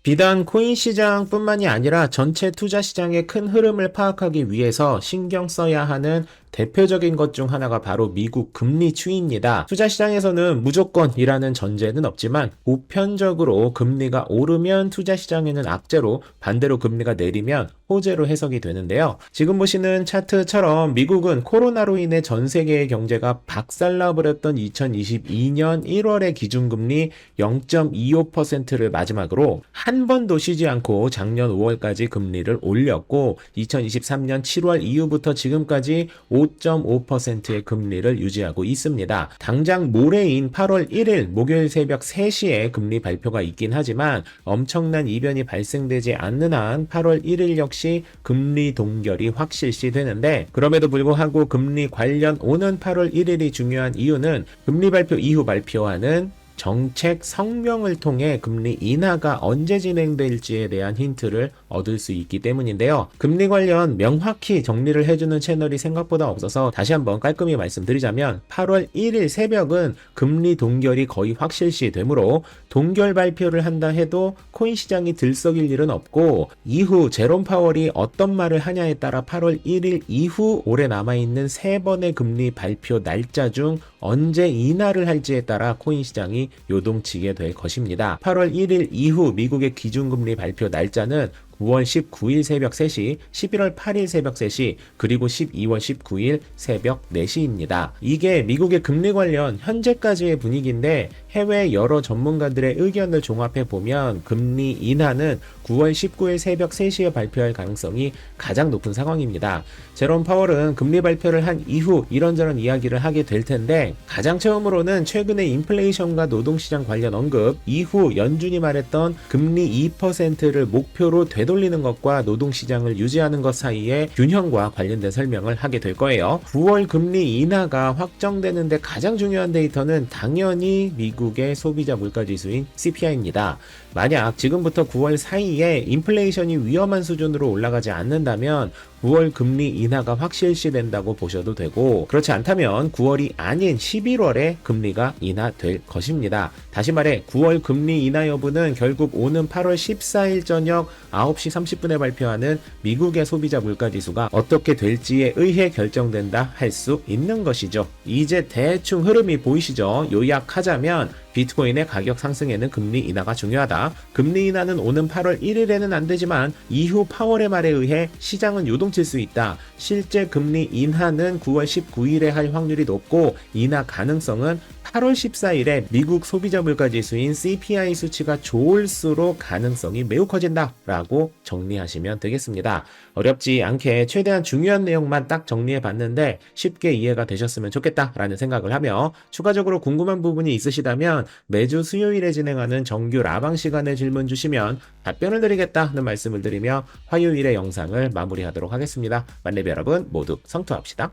비단 코인 시장뿐만이 아니라 전체 투자 시장의 큰 흐름을 파악하기 위해서 신경 써야 하는 대표적인 것 중 하나가 바로 미국 금리 추이입니다. 투자 시장에서는 무조건이라는 전제는 없지만 보편적으로 금리가 오르면 투자 시장에는 악재로, 반대로 금리가 내리면 호재로 해석이 되는데요. 지금 보시는 차트처럼 미국은 코로나로 인해 전 세계의 경제가 박살나버렸던 2022년 1월의 기준금리 0.25%를 마지막으로 한 번도 쉬지 않고 작년 5월까지 금리를 올렸고 2023년 7월 이후부터 지금까지 5.5%의 금리를 유지하고 있습니다. 당장 모레인 8월 1일 목요일 새벽 3시에 금리 발표가 있긴 하지만 엄청난 이변이 발생되지 않는 한 8월 1일 역시 금리 동결이 확실시 되는데, 그럼에도 불구하고 금리 관련 오는 8월 1일이 중요한 이유는 금리 발표 이후 발표하는 정책 성명을 통해 금리 인하가 언제 진행될지에 대한 힌트를 얻을 수 있기 때문인데요. 금리 관련 명확히 정리를 해주는 채널이 생각보다 없어서 다시 한번 깔끔히 말씀드리자면 8월 1일 새벽은 금리 동결이 거의 확실시 되므로 동결 발표를 한다 해도 코인 시장이 들썩일 일은 없고, 이후 제롬 파월이 어떤 말을 하냐에 따라 8월 1일 이후 올해 남아있는 3번의 금리 발표 날짜 중 언제 인하를 할지에 따라 코인 시장이 요동치게 될 것입니다. 8월 1일 이후 미국의 기준금리 발표 날짜는 9월 19일 새벽 3시, 11월 8일 새벽 3시, 그리고 12월 19일 새벽 4시입니다. 이게 미국의 금리 관련 현재까지의 분위기인데, 해외 여러 전문가들의 의견을 종합해보면 금리 인하는 9월 19일 새벽 3시에 발표할 가능성이 가장 높은 상황입니다. 제롬 파월은 금리 발표를 한 이후 이런저런 이야기를 하게 될 텐데, 가장 처음으로는 최근의 인플레이션과 노동시장 관련 언급, 이후 연준이 말했던 금리 2%를 목표로 되돌리는 것과 노동시장을 유지하는 것 사이의 균형과 관련된 설명을 하게 될 거예요. 9월 금리 인하가 확정되는데 가장 중요한 데이터는 당연히 미국의 소비자 물가지수인 CPI입니다. 만약 지금부터 9월 사이에 인플레이션이 위험한 수준으로 올라가지 않는다면 9월 금리 인하가 확실시 된다고 보셔도 되고, 그렇지 않다면 9월이 아닌 11월에 금리가 인하될 것입니다. 다시 말해 9월 금리 인하 여부는 결국 오는 8월 14일 저녁 9시 30분에 발표하는 미국의 소비자 물가지수가 어떻게 될지에 의해 결정된다 할 수 있는 것이죠. 이제 대충 흐름이 보이시죠? 요약하자면 비트코인의 가격 상승에는 금리 인하가 중요하다. 금리 인하는 오는 8월 1일에는 안 되지만 이후 파월의 말에 의해 시장은 요동칠 수 있다. 실제 금리 인하는 9월 19일에 할 확률이 높고, 인하 가능성은 8월 14일에 미국 소비자 물가지수인 CPI 수치가 좋을수록 가능성이 매우 커진다 라고 정리하시면 되겠습니다. 어렵지 않게 최대한 중요한 내용만 딱 정리해 봤는데 쉽게 이해가 되셨으면 좋겠다 라는 생각을 하며, 추가적으로 궁금한 부분이 있으시다면 매주 수요일에 진행하는 정규 라방 시간에 질문 주시면 답변을 드리겠다는 말씀을 드리며 화요일의 영상을 마무리하도록 하겠습니다. 만렙 여러분 모두 성투합시다.